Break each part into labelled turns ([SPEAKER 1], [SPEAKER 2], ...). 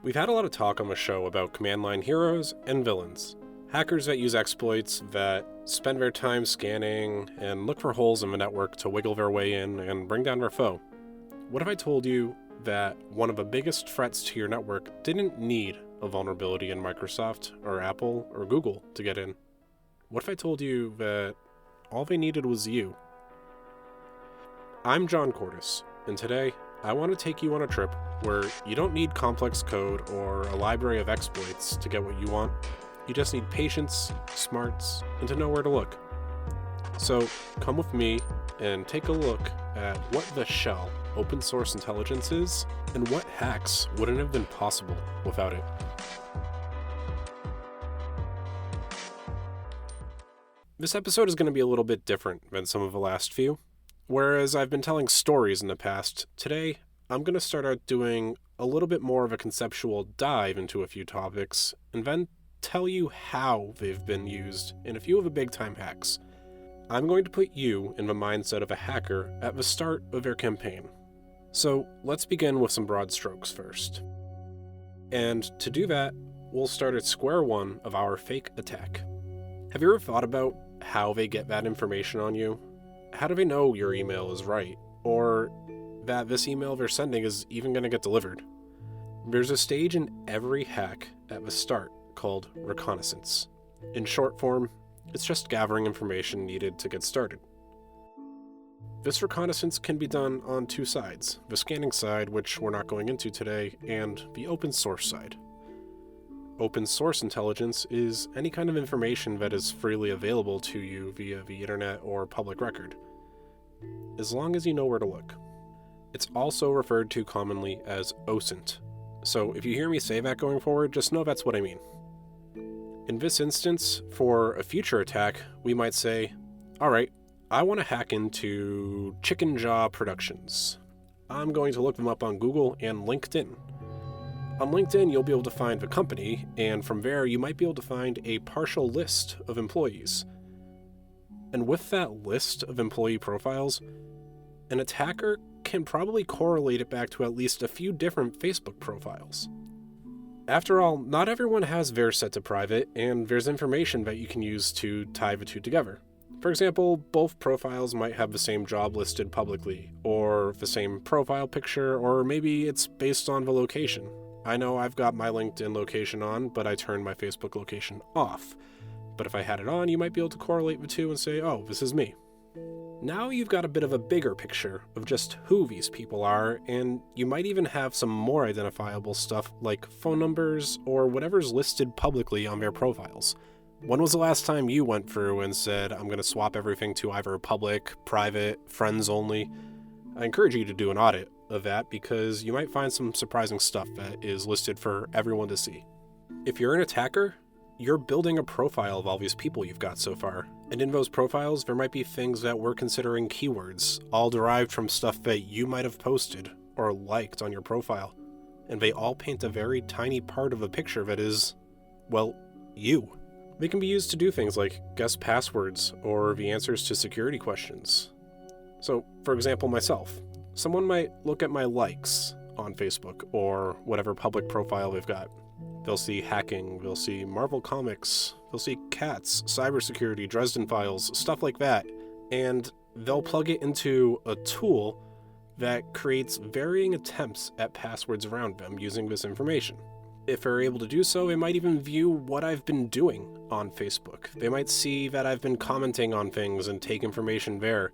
[SPEAKER 1] We've had a lot of talk on the show about command line heroes and villains. Hackers that use exploits, that spend their time scanning and look for holes in the network to wiggle their way in and bring down their foe. What if I told you that one of the biggest threats to your network didn't need a vulnerability in Microsoft or Apple or Google to get in? What if I told you that all they needed was you? I'm John Cordes, and today I want to take you on a trip where you don't need complex code or a library of exploits to get what you want. You just need patience, smarts, and to know where to look. So come with me and take a look at what the shell open source intelligence is and what hacks wouldn't have been possible without it. This episode is going to be a little bit different than some of the last few. Whereas I've been telling stories in the past, today I'm going to start out doing a little bit more of a conceptual dive into a few topics, and then tell you how they've been used in a few of the big-time hacks. I'm going to put you in the mindset of a hacker at the start of their campaign. So let's begin with some broad strokes first. And to do that, we'll start at square one of our fake attack. Have you ever thought about how they get that information on you? How do they know your email is right, or that this email they're sending is even going to get delivered? There's a stage in every hack at the start called reconnaissance. In short form, it's just gathering information needed to get started. This reconnaissance can be done on two sides, the scanning side, which we're not going into today, and the open source side. Open source intelligence is any kind of information that is freely available to you via the internet or public record, as long as you know where to look. It's also referred to commonly as OSINT, so if you hear me say that going forward, just know that's what I mean. In this instance, for a future attack, we might say, alright, I want to hack into Chicken Jaw Productions. I'm going to look them up on Google and LinkedIn. On LinkedIn, you'll be able to find the company, and from there, you might be able to find a partial list of employees. And with that list of employee profiles, an attacker can probably correlate it back to at least a few different Facebook profiles. After all, not everyone has theirs set to private, and there's information that you can use to tie the two together. For example, both profiles might have the same job listed publicly, or the same profile picture, or maybe it's based on the location. I know I've got my LinkedIn location on, but I turned my Facebook location off. But if I had it on, you might be able to correlate the two and say, oh, this is me. Now you've got a bit of a bigger picture of just who these people are, and you might even have some more identifiable stuff like phone numbers or whatever's listed publicly on their profiles. When was the last time you went through and said, I'm going to swap everything to either public, private, friends only? I encourage you to do an audit of that because you might find some surprising stuff that is listed for everyone to see. If you're an attacker, you're building a profile of all these people you've got so far. And in those profiles, there might be things that we're considering keywords, all derived from stuff that you might have posted or liked on your profile. And they all paint a very tiny part of a picture that is, well, you. They can be used to do things like guess passwords or the answers to security questions. So, for example, myself. Someone might look at my likes on Facebook or whatever public profile they've got. They'll see hacking, they'll see Marvel Comics, they'll see cats, cybersecurity, Dresden Files, stuff like that, and they'll plug it into a tool that creates varying attempts at passwords around them using this information. If they're able to do so, they might even view what I've been doing on Facebook. They might see that I've been commenting on things and take information there.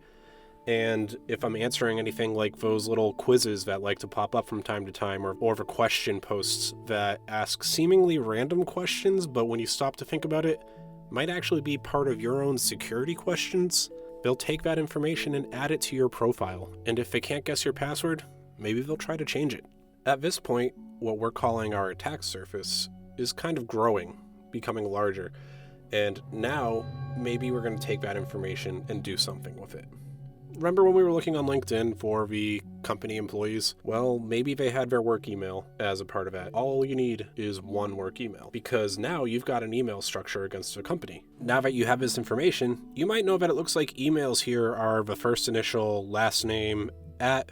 [SPEAKER 1] And if I'm answering anything like those little quizzes that like to pop up from time to time, or the question posts that ask seemingly random questions, but when you stop to think about it, might actually be part of your own security questions, they'll take that information and add it to your profile. And if they can't guess your password, maybe they'll try to change it. At this point, what we're calling our attack surface is kind of growing, becoming larger. And now, maybe we're going to take that information and do something with it. Remember when we were looking on LinkedIn for the company employees? Well, maybe they had their work email as a part of that. All you need is one work email, because now you've got an email structure against a company. Now that you have this information, you might know that it looks like emails here are the first initial, last name, at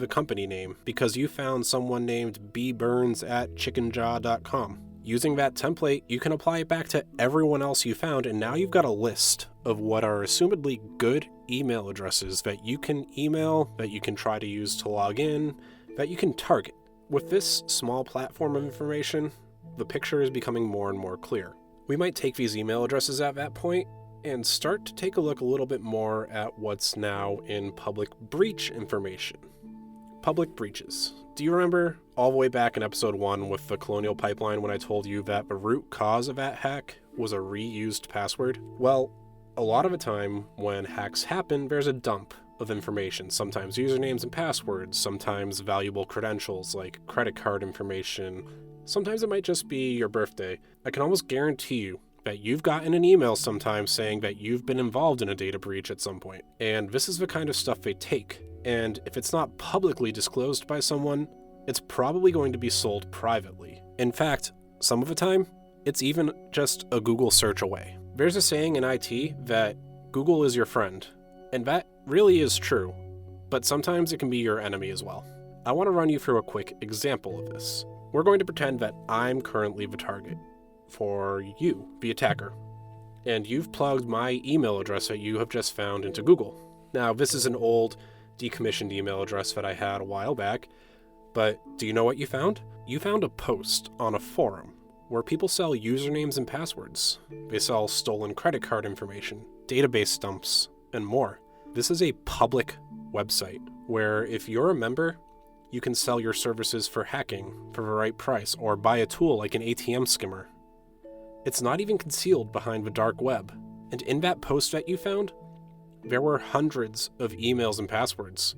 [SPEAKER 1] the company name because you found someone named bburns@chickenjaw.com. Using that template, you can apply it back to everyone else you found, and now you've got a list of what are assumedly good email addresses that you can email, that you can try to use to log in, that you can target. With this small platform of information, the picture is becoming more and more clear. We might take these email addresses at that point and start to take a look a little bit more at what's now in public breach information. Public breaches. Do you remember all the way back in episode 1 with the Colonial Pipeline when I told you that the root cause of that hack was a reused password? Well, a lot of the time when hacks happen, there's a dump of information, sometimes usernames and passwords, sometimes valuable credentials like credit card information, sometimes it might just be your birthday. I can almost guarantee you that you've gotten an email sometimes saying that you've been involved in a data breach at some point. And this is the kind of stuff they take. And if it's not publicly disclosed by someone, it's probably going to be sold privately. In fact, some of the time, it's even just a Google search away. There's a saying in IT that Google is your friend, and that really is true, but sometimes it can be your enemy as well. I want to run you through a quick example of this. We're going to pretend that I'm currently the target for you, the attacker, and you've plugged my email address that you have just found into Google. Now, this is an old decommissioned email address that I had a while back, but do you know what you found? You found a post on a forum where people sell usernames and passwords. They sell stolen credit card information, database dumps, and more. This is a public website where if you're a member, you can sell your services for hacking for the right price or buy a tool like an ATM skimmer. It's not even concealed behind the dark web. And in that post that you found, there were hundreds of emails and passwords,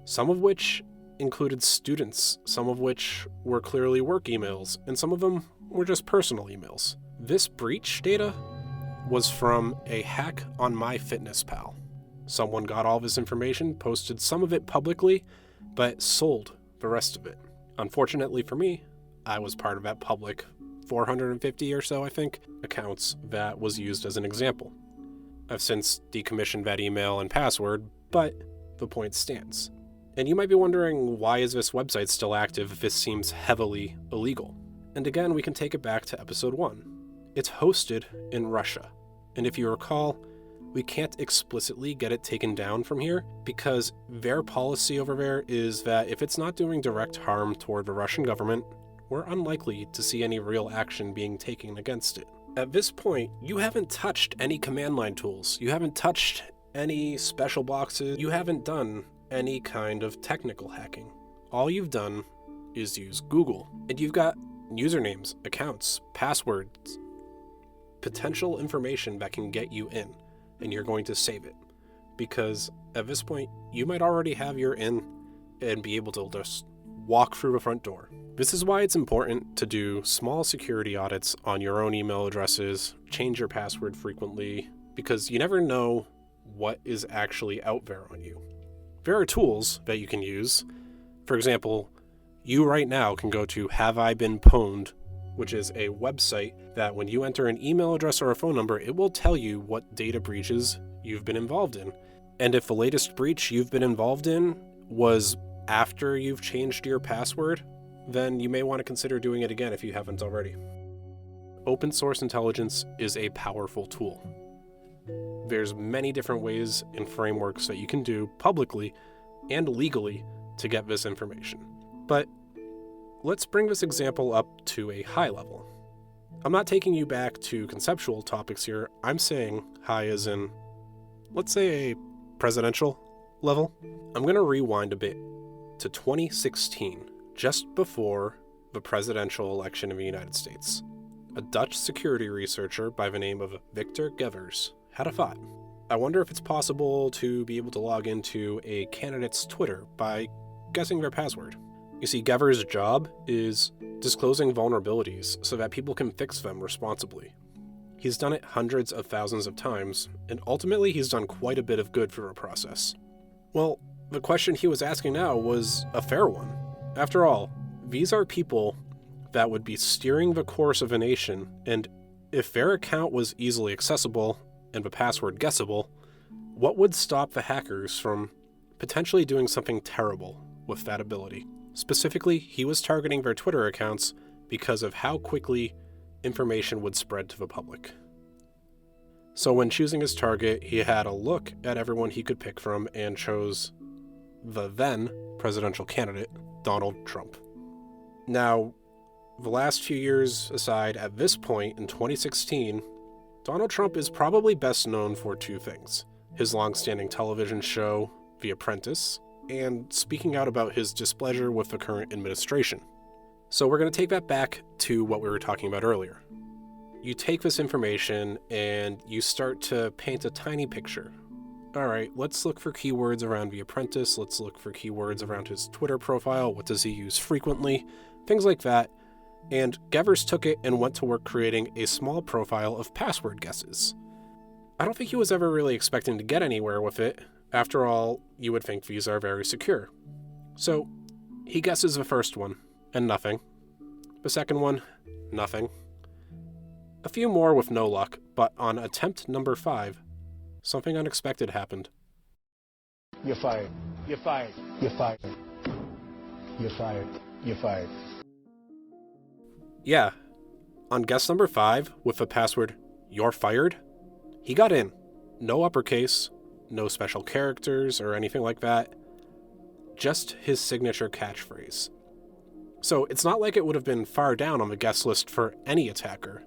[SPEAKER 1] some of which included students, some of which were clearly work emails, and some of them were just personal emails. This breach data was from a hack on MyFitnessPal. Someone got all this information, posted some of it publicly, but sold the rest of it. Unfortunately for me, I was part of that public 450 or so, I think, accounts that was used as an example. I've since decommissioned that email and password, but the point stands. And you might be wondering, why is this website still active if this seems heavily illegal? And again, we can take it back to episode 1. It's hosted in Russia. And if you recall, we can't explicitly get it taken down from here because their policy over there is that if it's not doing direct harm toward the Russian government, we're unlikely to see any real action being taken against it. At this point, you haven't touched any command line tools. You haven't touched any special boxes. You haven't done any kind of technical hacking. All you've done is use Google. And you've got usernames, accounts, passwords, potential information that can get you in. And you're going to save it. Because at this point, you might already have your in and be able to just walk through the front door. This is why it's important to do small security audits on your own email addresses, change your password frequently, because you never know what is actually out there on you. There are tools that you can use. For example, you right now can go to Have I Been Pwned, which is a website that when you enter an email address or a phone number, it will tell you what data breaches you've been involved in. And if the latest breach you've been involved in was after you've changed your password, then you may want to consider doing it again if you haven't already. Open source intelligence is a powerful tool. There's many different ways and frameworks that you can do publicly and legally to get this information. But let's bring this example up to a high level. I'm not taking you back to conceptual topics here. I'm saying high as in, let's say a presidential level. I'm going to rewind a bit to 2016, just before the presidential election in the United States. A Dutch security researcher by the name of Victor Gevers had a thought. I wonder if it's possible to be able to log into a candidate's Twitter by guessing their password. You see, Gevers' job is disclosing vulnerabilities so that people can fix them responsibly. He's done it hundreds of thousands of times, and ultimately he's done quite a bit of good for the process. Well, the question he was asking now was a fair one. After all, these are people that would be steering the course of a nation, and if their account was easily accessible and the password guessable, what would stop the hackers from potentially doing something terrible with that ability. Specifically, he was targeting their Twitter accounts because of how quickly information would spread to the public. So when choosing his target, he had a look at everyone he could pick from and chose the then presidential candidate, Donald Trump. Now, the last few years aside, at this point in 2016, Donald Trump is probably best known for two things: his long-standing television show, The Apprentice, and speaking out about his displeasure with the current administration. So we're going to take that back to what we were talking about earlier. You take this information and you start to paint a tiny picture. All right, let's look for keywords around The Apprentice. Let's look for keywords around his Twitter profile. What does he use frequently? Things like that. And Gevers took it and went to work creating a small profile of password guesses. I don't think he was ever really expecting to get anywhere with it. After all, you would think these are very secure. So he guesses the first one, and nothing. The second one, nothing. A few more with no luck, but on attempt number 5, something unexpected happened.
[SPEAKER 2] You're fired. You're fired. You're fired. You're fired. You're fired.
[SPEAKER 1] Yeah, on guess number 5, with the password, "You're fired," he got in. No uppercase, no special characters or anything like that. Just his signature catchphrase. So it's not like it would have been far down on the guest list for any attacker.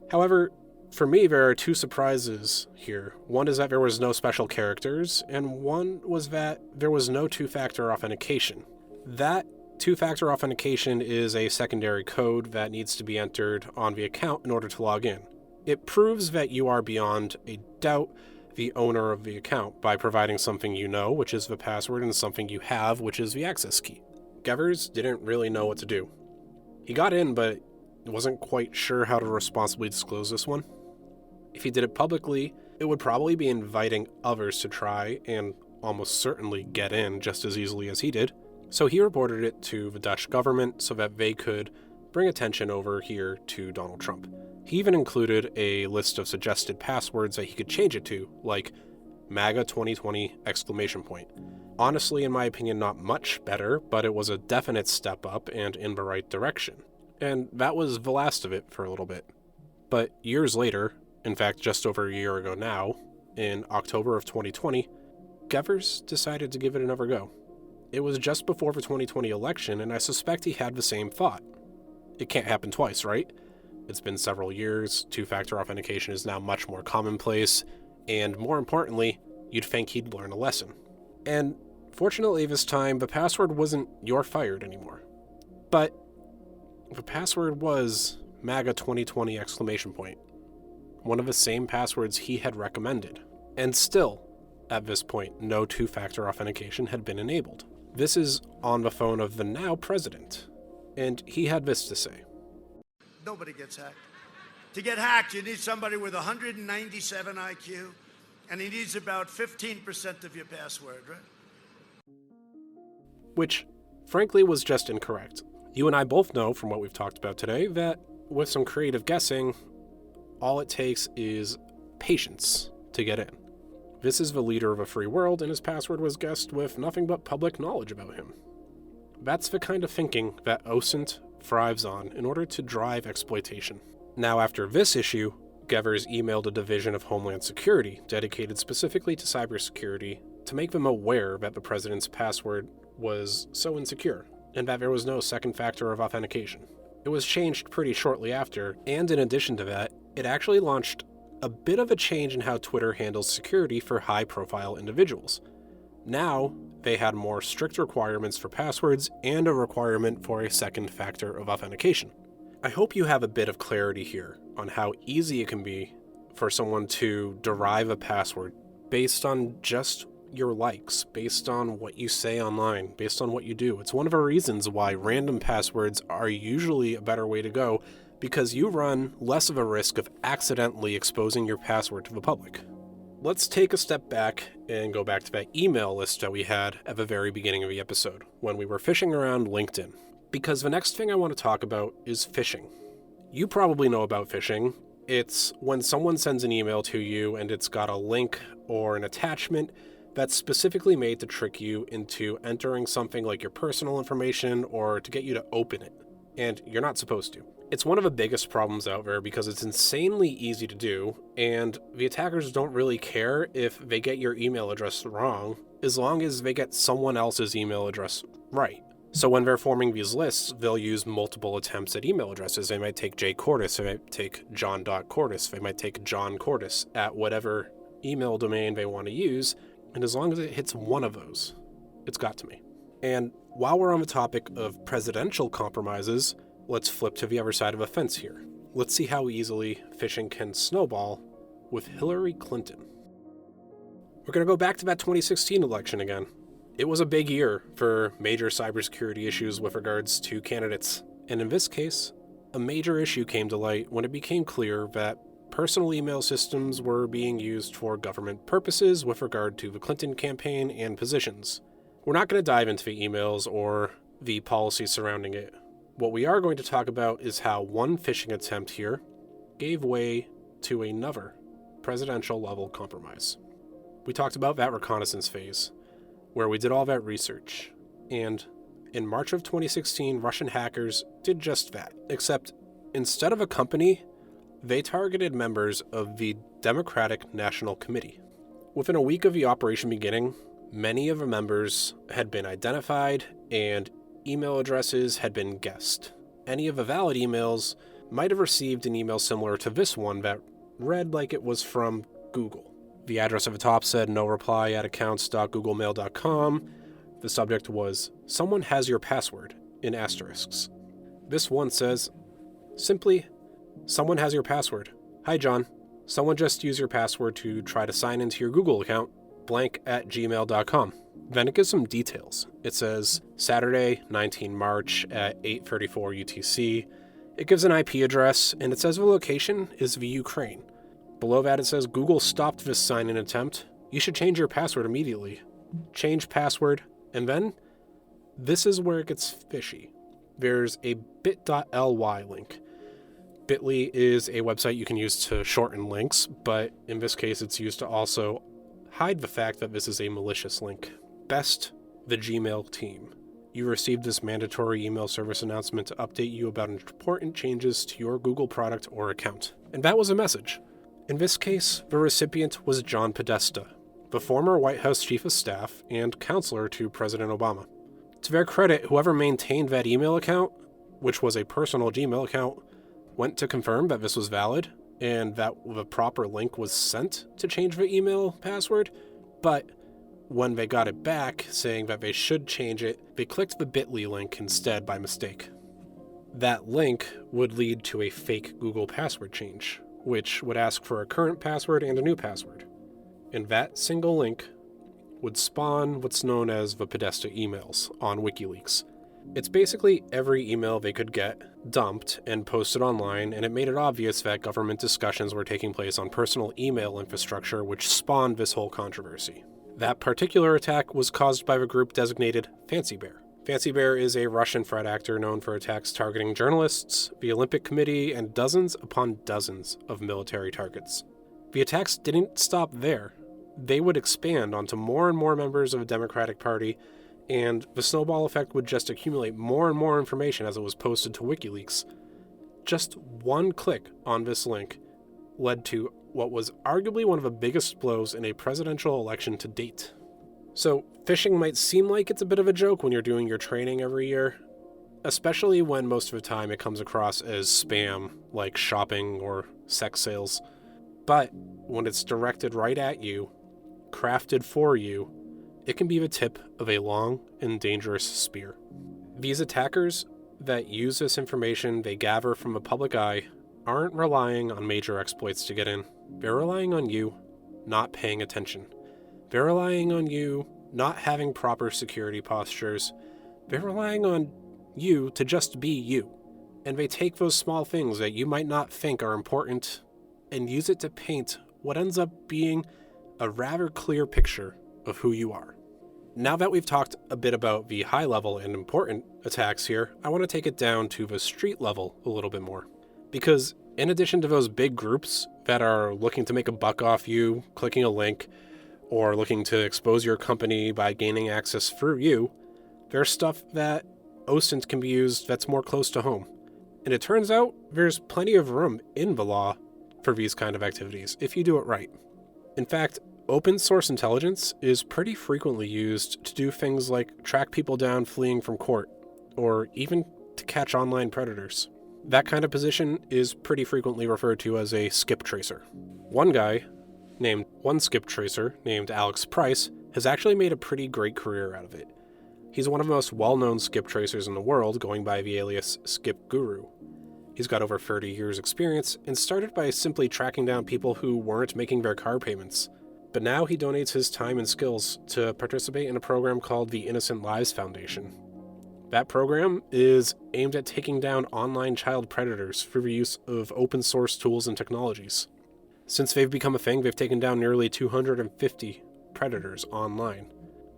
[SPEAKER 1] However, for me, there are two surprises here. One is that there was no special characters, and one was that there was no two-factor authentication. That two-factor authentication is a secondary code that needs to be entered on the account in order to log in. It proves that you are beyond a doubt the owner of the account by providing something you know, which is the password, and something you have, which is the access key. Gevers didn't really know what to do. He got in, but wasn't quite sure how to responsibly disclose this one. If he did it publicly, it would probably be inviting others to try and almost certainly get in just as easily as he did. So he reported it to the Dutch government so that they could bring attention over here to Donald Trump. He even included a list of suggested passwords that he could change it to, like MAGA 2020 ! Honestly, in my opinion, not much better, but it was a definite step up and in the right direction. And that was the last of it for a little bit. But years later, in fact just over a year ago now, in October of 2020, Gevers decided to give it another go. It was just before the 2020 election, and I suspect he had the same thought. It can't happen twice, right? It's been several years, two-factor authentication is now much more commonplace, and more importantly, you'd think he'd learn a lesson. And fortunately this time, the password wasn't "you're fired" anymore. But the password was MAGA 2020 ! One of the same passwords he had recommended. And still, at this point, no two-factor authentication had been enabled. This is on the phone of the now president, and he had this to say.
[SPEAKER 3] Nobody gets hacked. To get hacked, you need somebody with 197 IQ, and he needs about 15% of your password, right?
[SPEAKER 1] Which, frankly, was just incorrect. You and I both know from what we've talked about today that with some creative guessing, all it takes is patience to get in. This is the leader of a free world, and his password was guessed with nothing but public knowledge about him. That's the kind of thinking that OSINT thrives on in order to drive exploitation. Now, after this issue, Gevers emailed a division of Homeland Security dedicated specifically to cybersecurity to make them aware that the president's password was so insecure and that there was no second factor of authentication. It was changed pretty shortly after, and in addition to that, it actually launched a bit of a change in how Twitter handles security for high-profile individuals. Now, they had more strict requirements for passwords and a requirement for a second factor of authentication. I hope you have a bit of clarity here on how easy it can be for someone to derive a password based on just your likes, based on what you say online, based on what you do. It's one of the reasons why random passwords are usually a better way to go, because you run less of a risk of accidentally exposing your password to the public. Let's take a step back and go back to that email list that we had at the very beginning of the episode, when we were fishing around LinkedIn. Because the next thing I want to talk about is phishing. You probably know about phishing. It's when someone sends an email to you and it's got a link or an attachment that's specifically made to trick you into entering something like your personal information or to get you to open it. And you're not supposed to. It's one of the biggest problems out there because it's insanely easy to do, and the attackers don't really care if they get your email address wrong, as long as they get someone else's email address right. So when they're forming these lists, they'll use multiple attempts at email addresses. They might take J. Cordes, they might take John.Cordes, they might take John Cordes at whatever email domain they want to use, and as long as it hits one of those, it's got to me. And while we're on the topic of presidential compromises, let's flip to the other side of the fence here. Let's see how easily phishing can snowball with Hillary Clinton. We're going to go back to that 2016 election again. It was a big year for major cybersecurity issues with regards to candidates. And in this case, a major issue came to light when it became clear that personal email systems were being used for government purposes with regard to the Clinton campaign and positions. We're not going to dive into the emails or the policy surrounding it. What we are going to talk about is how one phishing attempt here gave way to another presidential level compromise. We talked about that reconnaissance phase, where we did all that research, and in March of 2016, Russian hackers did just that, except instead of a company, they targeted members of the Democratic National Committee. Within a week of the operation beginning, many of the members had been identified and email addresses had been guessed. Any of the valid emails might have received an email similar to this one that read like it was from Google. The address at the top said no reply at accounts.googlemail.com. The subject was someone has your password in asterisks. This one says simply someone has your password. Hi John, someone just used your password to try to sign into your Google account blank@gmail.com. Then it gives some details. It says Saturday, 19 March at 8:34 UTC. It gives an IP address, and it says the location is the Ukraine. Below that it says Google stopped this sign-in attempt. You should change your password immediately. Change password, and then this is where it gets fishy. There's a bit.ly link. Bitly is a website you can use to shorten links, but in this case it's used to also hide the fact that this is a malicious link. Best, the Gmail team. You received this mandatory email service announcement to update you about important changes to your Google product or account. And that was a message. In this case, the recipient was John Podesta, the former White House Chief of Staff and counselor to President Obama. To their credit, whoever maintained that email account, which was a personal Gmail account, went to confirm that this was valid and that the proper link was sent to change the email password, but when they got it back saying that they should change it, they clicked the Bitly link instead by mistake. That link would lead to a fake Google password change, which would ask for a current password and a new password. And that single link would spawn what's known as the Podesta emails on WikiLeaks. It's basically every email they could get dumped and posted online, and it made it obvious that government discussions were taking place on personal email infrastructure, which spawned this whole controversy. That particular attack was caused by the group designated Fancy Bear. Fancy Bear is a Russian threat actor known for attacks targeting journalists, the Olympic Committee, and dozens upon dozens of military targets. The attacks didn't stop there. They would expand onto more and more members of the Democratic Party, and the snowball effect would just accumulate more and more information as it was posted to WikiLeaks. Just one click on this link led to what was arguably one of the biggest blows in a presidential election to date. So, phishing might seem like it's a bit of a joke when you're doing your training every year, especially when most of the time it comes across as spam, like shopping or sex sales. But when it's directed right at you, crafted for you, it can be the tip of a long and dangerous spear. These attackers that use this information they gather from the public eye aren't relying on major exploits to get in. They're relying on you not paying attention. They're relying on you not having proper security postures. They're relying on you to just be you. And they take those small things that you might not think are important and use it to paint what ends up being a rather clear picture of who you are. Now that we've talked a bit about the high level and important attacks here, I want to take it down to the street level a little bit more. Because in addition to those big groups that are looking to make a buck off you, clicking a link, or looking to expose your company by gaining access through you, there's stuff that OSINT can be used that's more close to home. And it turns out there's plenty of room in the law for these kind of activities if you do it right. In fact, open source intelligence is pretty frequently used to do things like track people down fleeing from court, or even to catch online predators. That kind of position is pretty frequently referred to as a skip tracer. One skip tracer named Alex Price has actually made a pretty great career out of it. He's one of the most well-known skip tracers in the world, going by the alias Skip Guru. He's got over 30 years experience and started by simply tracking down people who weren't making their car payments. But now he donates his time and skills to participate in a program called the Innocent Lives Foundation. That program is aimed at taking down online child predators through the use of open source tools and technologies. Since they've become a thing, they've taken down nearly 250 predators online.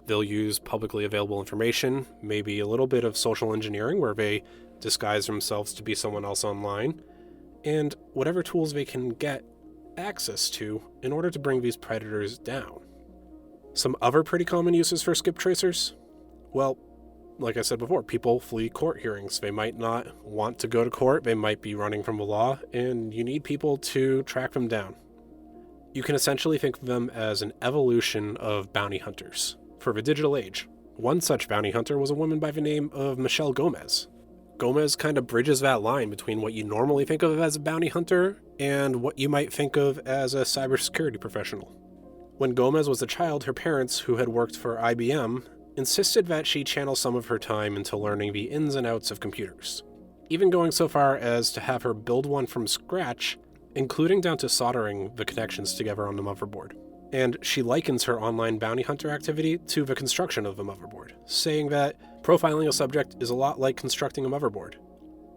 [SPEAKER 1] They'll use publicly available information, maybe a little bit of social engineering where they disguise themselves to be someone else online, and whatever tools they can get access to in order to bring these predators down. Some other pretty common uses for skip tracers? Well, like I said before, people flee court hearings. They might not want to go to court, they might be running from the law, and you need people to track them down. You can essentially think of them as an evolution of bounty hunters for the digital age. One such bounty hunter was a woman by the name of Michelle Gomez. Gomez kind of bridges that line between what you normally think of as a bounty hunter and what you might think of as a cybersecurity professional. When Gomez was a child, her parents, who had worked for IBM, insisted that she channel some of her time into learning the ins and outs of computers, even going so far as to have her build one from scratch, including down to soldering the connections together on the motherboard. And she likens her online bounty hunter activity to the construction of a motherboard, saying that profiling a subject is a lot like constructing a motherboard.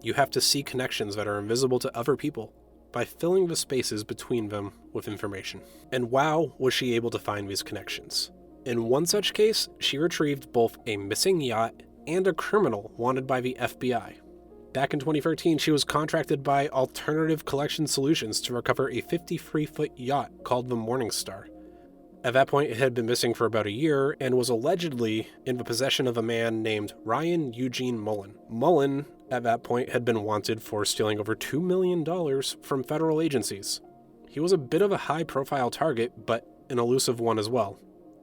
[SPEAKER 1] You have to see connections that are invisible to other people by filling the spaces between them with information. And wow, was she able to find these connections. In one such case, she retrieved both a missing yacht and a criminal wanted by the FBI. Back in 2013, she was contracted by Alternative Collection Solutions to recover a 53-foot yacht called the Morningstar. At that point, it had been missing for about a year and was allegedly in the possession of a man named Ryan Eugene Mullen. Mullen, at that point, had been wanted for stealing over $2 million from federal agencies. He was a bit of a high-profile target, but an elusive one as well.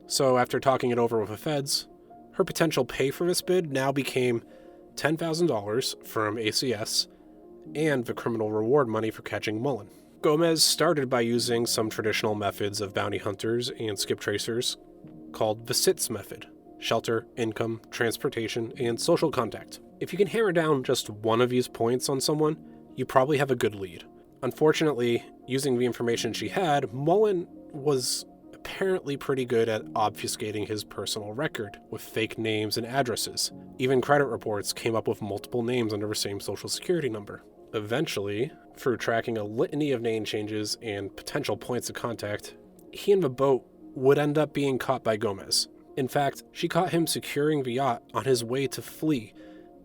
[SPEAKER 1] So after talking it over with the feds, her potential pay for this bid now became $10,000 from ACS and the criminal reward money for catching Mullen. Gomez started by using some traditional methods of bounty hunters and skip tracers called the SITS method: shelter, income, transportation, and social contact. If you can hammer down just one of these points on someone, you probably have a good lead. Unfortunately, using the information she had, Mullen was apparently pretty good at obfuscating his personal record with fake names and addresses. Even credit reports came up with multiple names under the same social security number. Eventually, through tracking a litany of name changes and potential points of contact, he and the boat would end up being caught by Gomez. In fact, she caught him securing the yacht on his way to flee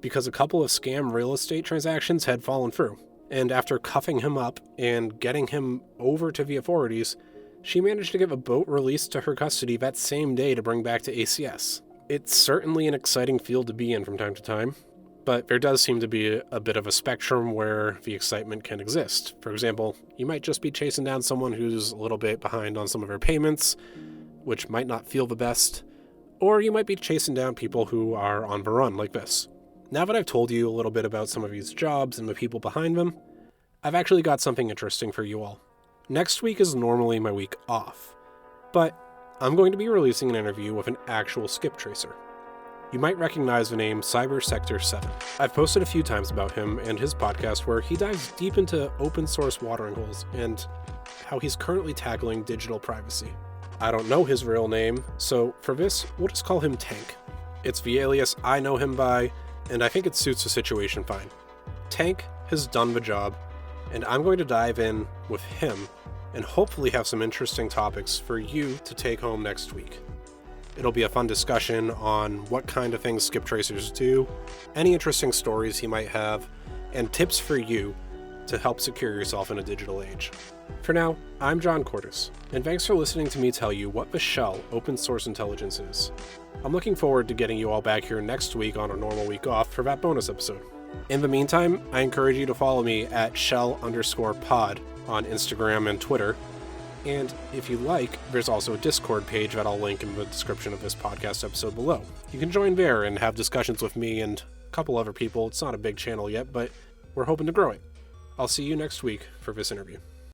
[SPEAKER 1] because a couple of scam real estate transactions had fallen through. And after cuffing him up and getting him over to the authorities, she managed to get the boat released to her custody that same day to bring back to ACS. It's certainly an exciting field to be in from time to time, but there does seem to be a bit of a spectrum where the excitement can exist. For example, you might just be chasing down someone who's a little bit behind on some of their payments, which might not feel the best, or you might be chasing down people who are on the run like this. Now that I've told you a little bit about some of these jobs and the people behind them, I've actually got something interesting for you all. Next week is normally my week off, but I'm going to be releasing an interview with an actual skip tracer. You might recognize the name Cyber Sector 7. I've posted a few times about him and his podcast where he dives deep into open source watering holes and how he's currently tackling digital privacy. I don't know his real name, so for this, we'll just call him Tank. It's the alias I know him by, and I think it suits the situation fine. Tank has done the job, and I'm going to dive in with him and hopefully have some interesting topics for you to take home next week. It'll be a fun discussion on what kind of things skip tracers do, any interesting stories he might have, and tips for you to help secure yourself in a digital age. For now, I'm John Cordes, and thanks for listening to me tell you what Vishell open source intelligence is. I'm looking forward to getting you all back here next week on our normal week off for that bonus episode. In the meantime, I encourage you to follow me at shell_pod on Instagram and Twitter. And if you like, there's also a Discord page that I'll link in the description of this podcast episode below. You can join there and have discussions with me and a couple other people. It's not a big channel yet, but we're hoping to grow it. I'll see you next week for this interview.